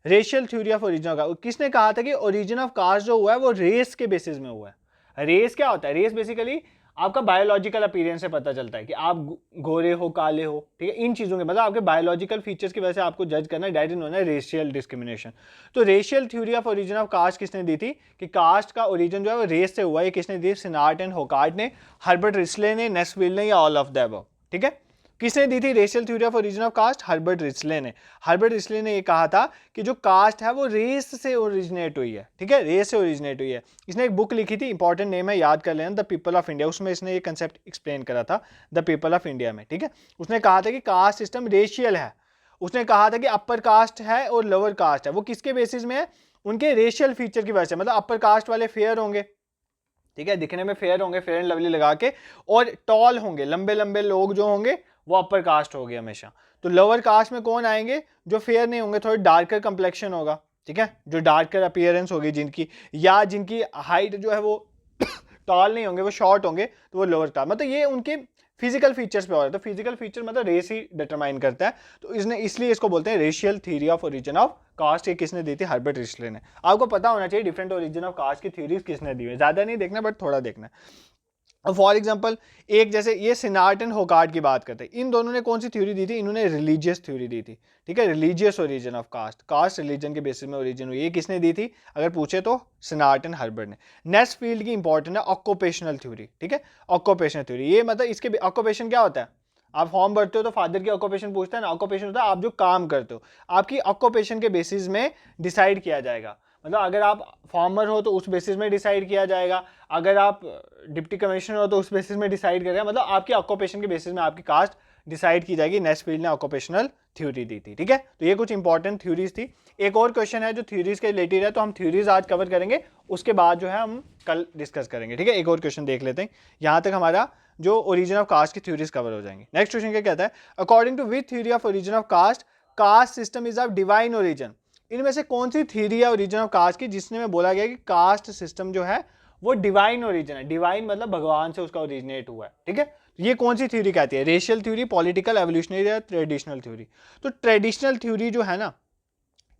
racial theory of origin of, किसने कहा था कि ओरिजिन ऑफ कास्ट जो हुआ है वो रेस के बेसिस में हुआ है। रेस क्या होता है, रेस बेसिकली आपका बायोलॉजिकल अपीयरेंस से पता चलता है कि आप गोरे हो, काले हो, ठीक है, इन चीज़ों के मतलब आपके बायोलॉजिकल फीचर्स की वजह से आपको जज करना, दैट इज नोन है रेशियल डिस्क्रिमिनेशन। तो racial theory of origin of caste किसने दी थी कि कास्ट का ओरिजिन जो है वो रेस से हुआ है, ये किसने दी, सिनार्ट एंड होकार्ट ने, हर्बर्ट रिस्ले ने, नेस्फील्ड ने, या ऑल ऑफ द अबव, ठीक है। किसने दी थी racial theory of origin of caste, Herbert Risley ने। हर्बर्ट रिस्ले ने ये कहा था कि जो कास्ट है वो रेस से ओरिजिनेट हुई है, ठीक है, रेस से ओरिजिनेट हुई है। इसने एक बुक लिखी थी, इंपॉर्टेंट नेम है, याद कर लेना, द पीपल ऑफ इंडिया, उसमें इसने ये कंसेप्ट एक्सप्लेन करा था, द पीपल ऑफ इंडिया में, ठीक है। उसने कहा था कि कास्ट सिस्टम रेशियल है, उसने कहा था कि अपर कास्ट है और लोअर कास्ट है, वो किसके बेसिस में है, उनके रेशियल फीचर की वजह से, मतलब अपर कास्ट वाले फेयर होंगे, ठीक है, दिखने में फेयर होंगे, फेयर एंड लवली लगा के, और टॉल होंगे, लंबे लंबे लोग जो होंगे वो अपर कास्ट होगी हमेशा। तो लोअर कास्ट में कौन आएंगे, जो फेयर नहीं होंगे, थोड़ी डार्कर कंप्लेक्शन होगा, ठीक है, जो डार्कर अपीयरेंस होगी जिनकी, या जिनकी हाइट जो है वो टॉल नहीं होंगे, वो शॉर्ट होंगे, तो वो लोअर कास्ट, मतलब ये उनके फिजिकल फीचर्स पे हो रहा है। तो फिजिकल फीचर मतलब रेस ही डिटरमाइन करता है, तो इसने इसलिए इसको बोलते हैं racial theory of origin of caste. ये किसने दी थी, हर्बर्ट रिस्ले ने। आपको पता होना चाहिए डिफरेंट ओरिजिन ऑफ कास्ट की थ्योरीज किसने दी है, ज्यादा नहीं देखना बट थोड़ा देखना। अब फॉर एग्जांपल एक जैसे ये सिनार्ट एंड होकार्ट की बात करते हैं, इन दोनों ने कौन सी थ्योरी दी थी, इन्होंने रिलीजियस थ्योरी दी थी, ठीक है, religious origin of caste, caste religion के बेसिस में ओरिजिन हुई, ये किसने दी थी अगर पूछे तो सिनार्ट एंड हर्बर्ट ने। नेक्स्ट फील्ड की इंपॉर्टेंट है ऑक्यूपेशनल थ्योरी, ठीक है, ऑक्यूपेशनल थ्योरी, ये मतलब इसके ऑक्यूपेशन क्या होता है, आप फॉर्म भरते हो तो फादर की ऑक्यूपेशन पूछता है ना, ऑक्यूपेशन होता है आप जो काम करते हो, आपकी ऑक्यूपेशन के बेसिस में डिसाइड किया जाएगा, मतलब अगर आप फार्मर हो तो उस बेसिस में डिसाइड किया जाएगा, अगर आप डिप्टी कमिश्नर हो तो उस बेसिस में डिसाइड करेगा, मतलब आपकी ऑक्यूपेशन के बेसिस में आपकी कास्ट डिसाइड की जाएगी। नेक्स्ट फील्ड ने ऑक्यूपेशनल थ्योरी दी थी, ठीक है, तो ये कुछ इंपॉर्टेंट थ्योरीज थी। एक और क्वेश्चन है जो थ्योरीज के रिलेटेड है, तो हम थ्योरीज आज कवर करेंगे, उसके बाद जो है हम कल डिस्कस करेंगे, ठीक है। एक और क्वेश्चन देख लेते हैं, यहाँ तक हमारा जो ओरिजिन ऑफ कास्ट की थ्योरीज कवर हो जाएंगे। नेक्स्ट क्वेश्चन क्या कहता है, according to which theory of origin of caste, caste system is of divine origin. इनमें से कौन सी थ्योरी है ओरिजिन ऑफ कास्ट की जिसने में बोला गया कि कास्ट सिस्टम जो है वो डिवाइन ओरिजिन है, डिवाइन मतलब भगवान से उसका ओरिजिनेट हुआ है, ठीक है। ये कौन सी थ्योरी कहती है, रेशियल थ्योरी, पॉलिटिकल, एवोल्यूशनरी या ट्रेडिशनल थ्योरी। तो ट्रेडिशनल थ्योरी जो है ना,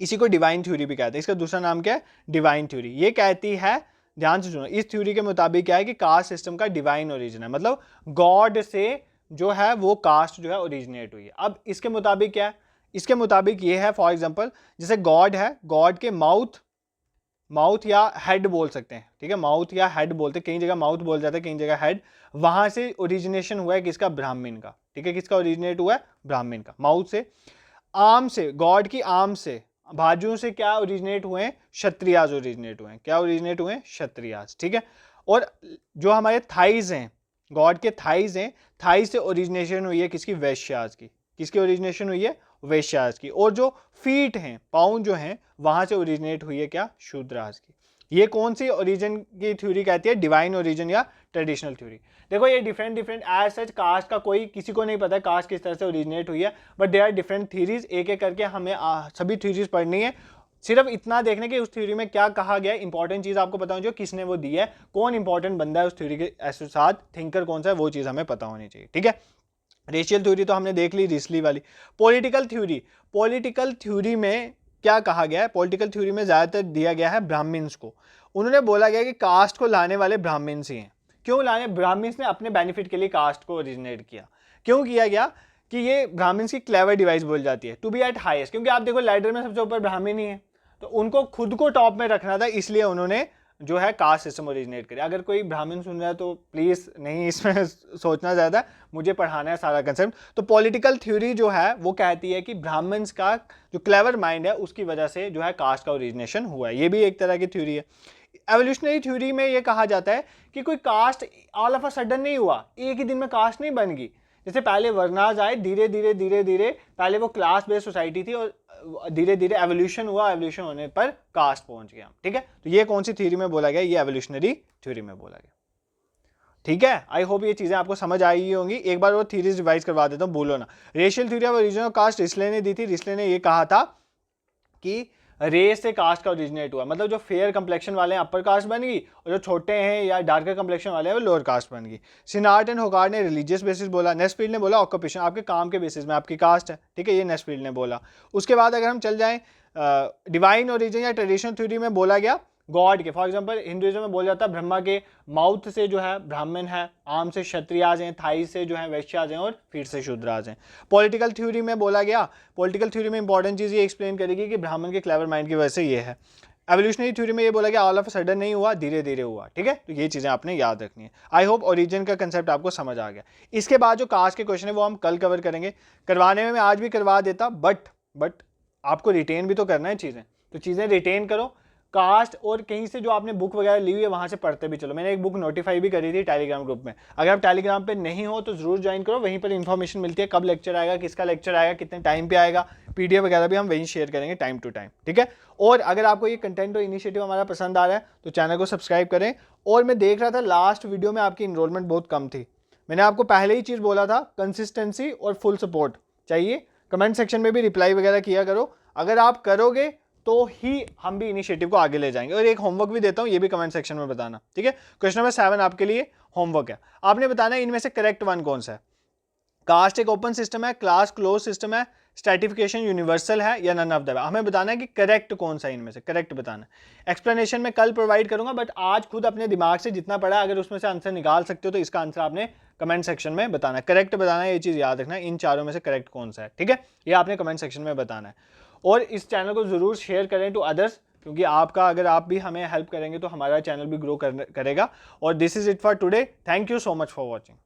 इसी को डिवाइन थ्योरी भी कहते हैं, इसका दूसरा नाम क्या है, डिवाइन थ्योरी। ये कहती है, ध्यान से सुनो, इस थ्योरी के मुताबिक क्या है कि कास्ट सिस्टम का डिवाइन ओरिजिन है, मतलब गॉड से जो है वो कास्ट जो है ओरिजिनेट हुई है। अब इसके मुताबिक क्या है, इसके मुताबिक ये है, फॉर एग्जांपल जैसे गॉड है, गॉड के माउथ या हेड बोल सकते हैं, ठीक है, माउथ या हेड बोलते हैं, कई जगह माउथ बोल जाते हैं, कई जगह हेड, वहां से ओरिजिनेशन हुआ है किसका, ब्राह्मण का, ठीक है, किसका ओरिजिनेट हुआ है, ब्राह्मण का, माउथ से। आर्म से, गॉड की आर्म से, बाजुओं से क्या ओरिजिनेट हुए हैं, क्षत्रियाज ओरिजिनेट हुए हैं, क्या ओरिजिनेट हुए हैं, क्षत्रियाज, ठीक है। और जो हमारे थाइज हैं, गॉड के थाइज हैं, थाइज से ओरिजिनेशन हुई है किसकी, वैश्याज की, किसकी ओरिजिनेशन हुई है, वैश्याज की। और जो फीट हैं, पाँव जो हैं, वहां से ओरिजिनेट हुई है क्या, शूद्राज की। ये कौन सी ओरिजिन की थ्योरी कहती है, डिवाइन ओरिजिन या ट्रेडिशनल थ्योरी। देखो ये डिफरेंट एज सच कास्ट का कोई किसी को नहीं पता है कास्ट किस तरह से ओरिजिनेट हुई है, but they are different theories, एक एक करके हमें सभी थ्योरीज पढ़नी है। सिर्फ इतना देखने के उस थ्योरी में क्या कहा गया है, इंपॉर्टेंट चीज आपको पता होनी चाहिए, किसने वो दी है, कौन इंपॉर्टेंट बंदा है उस थ्योरी के साथ, थिंकर कौन सा है, वो चीज हमें पता होनी चाहिए, ठीक है। रेशियल थ्योरी तो हमने देख ली, रिस्ली वाली। पॉलिटिकल थ्योरी, पॉलिटिकल थ्योरी में क्या कहा गया है, पॉलिटिकल थ्योरी में ज्यादातर दिया गया है ब्राह्मण्स को। उन्होंने बोला गया कि कास्ट को लाने वाले ब्राह्मण्स ही हैं। क्यों लाने, ब्राह्मण्स ने अपने बेनिफिट के लिए कास्ट को ओरिजिनेट किया। क्यों किया गया कि ये ब्राह्मण्स की क्लेवर डिवाइस बोल जाती है, टू बी एट हाईएस्ट, क्योंकि आप देखो लैडर में सबसे ऊपर ब्राह्मण ही है, तो उनको खुद को टॉप में रखना था, इसलिए उन्होंने जो है कास्ट सिस्टम ओरिजिनेट करे। अगर कोई ब्राह्मण सुन रहा है तो प्लीज़ नहीं इसमें सोचना ज़्यादा, मुझे पढ़ाना है सारा कंसेप्ट। तो पॉलिटिकल थ्योरी जो है वो कहती है कि ब्राह्मण्स का जो क्लेवर माइंड है उसकी वजह से जो है कास्ट का ओरिजिनेशन हुआ है। ये भी एक तरह की थ्योरी है। एवोल्यूशनरी थ्योरी में ये कहा जाता है कि कोई caste all of a sudden नहीं हुआ, एक ही दिन में कास्ट नहीं बन गई। जैसे पहले वर्नाज आए, धीरे धीरे पहले वो क्लास बेस्ड सोसाइटी थी और धीरे धीरे एवोल्यूशन हुआ, एवोल्यूशन होने पर कास्ट पहुंच गया। ठीक है, तो ये कौन सी थ्योरी में बोला गया? ये एवोल्यूशनरी थ्योरी में बोला गया। ठीक है, आई होप ये चीजें आपको समझ आई होंगी। एक बार वो थ्योरीज रिवाइज करवा देता हूं, भूलो ना। Racial theory of origin of caste Risley ने दी थी। रिस्ले ने ये कहा था कि रेस से कास्ट का ओरिजिनेट हुआ, मतलब जो फेयर कंप्लेक्शन वाले हैं अपर कास्ट बन गई और जो छोटे हैं या डार्कर कंप्लेक्शन वाले हैं वो लोअर कास्ट बन गई। सिनार्ट एंड होगार्ड ने रिलीजियस बेसिस बोला। नेस्फील्ड ने बोला ऑक्यूपेशन, आपके काम के बेसिस में आपकी कास्ट है। ठीक है, ये नेस्फील्ड ने बोला। उसके बाद अगर हम चल जाएं डिवाइन ओरिजिन या ट्रेडिशनल थ्योरी में बोला गया गॉड के। फॉर एग्जांपल हिंदुइज्म में बोला जाता है ब्रह्मा के माउथ से जो है ब्राह्मण है, आर्म से क्षत्रियाज हैं, थाई से जो है वैश्याज हैं और फीट से शूद्राज हैं। पॉलिटिकल थ्योरी में बोला गया, पॉलिटिकल थ्योरी में इंपॉर्टेंट चीज़ ये एक्सप्लेन करेगी कि ब्राह्मण के क्लेवर माइंड की वजह से ये है। एवोल्यूशनरी थ्योरी में ये बोला गया ऑल ऑफ सडन नहीं हुआ, धीरे धीरे हुआ। ठीक है, तो ये चीज़ें आपने याद रखनी है। आई होप ओरिजिन का कंसेप्ट आपको समझ आ गया। इसके बाद जो कास्ट के क्वेश्चन है वो हम कल कवर करेंगे। करवाने में मैं आज भी करवा देता, बट आपको रिटेन भी तो करना है चीज़ें, तो चीज़ें रिटेन करो। कास्ट और कहीं से जो आपने बुक वगैरह ली हुई है वहाँ से पढ़ते भी चलो। मैंने एक बुक नोटिफाई भी करी थी टेलीग्राम ग्रुप में, अगर आप टेलीग्राम पे नहीं हो तो ज़रूर ज्वाइन करो। वहीं पर इन्फॉर्मेशन मिलती है कब लेक्चर आएगा, किसका लेक्चर आएगा, कितने टाइम पे आएगा, पीडीएफ वगैरह भी हम वहीं शेयर करेंगे टाइम टू टाइम। ठीक है, और अगर आपको ये कंटेंट और इनिशिएटिव हमारा पसंद आ रहा है तो चैनल को सब्सक्राइब करें। और मैं देख रहा था लास्ट वीडियो में आपकी इनरोलमेंट बहुत कम थी। मैंने आपको पहले ही चीज़ बोला था, कंसिस्टेंसी और फुल सपोर्ट चाहिए। कमेंट सेक्शन में भी रिप्लाई वगैरह किया करो। अगर आप करोगे तो ही हम भी इनिशिएटिव को आगे ले जाएंगे। और एक होमवर्क भी देता हूं, ये भी कमेंट सेक्शन में बताना। ठीक है, क्वेश्चन नंबर 7 आपके लिए होमवर्क है। आपने बताना है इनमें से करेक्ट वन कौन सा है। कास्ट एक ओपन सिस्टम है, क्लास क्लोज सिस्टम है, स्ट्रैटिफिकेशन यूनिवर्सल है या नन ऑफ द। हमें बताना है कि करेक्ट कौन सा है इनमें से, करेक्ट बताना है। एक्सप्लेनेशन में कल प्रोवाइड करूंगा, बट आज खुद अपने दिमाग से जितना पढ़ा, अगर उसमें से आंसर निकाल सकते हो तो इसका आंसर आपने कमेंट सेक्शन में बताना है। करेक्ट बताना है, ये चीज़ याद रखना है, इन चारों में से करेक्ट कौन सा है। ठीक है, ये आपने कमेंट सेक्शन में बताना है। और इस चैनल को ज़रूर शेयर करें टू अदर्स, क्योंकि आपका अगर आप भी हमें हेल्प करेंगे तो हमारा चैनल भी ग्रो करेगा। और this is it for today. Thank you so much for watching.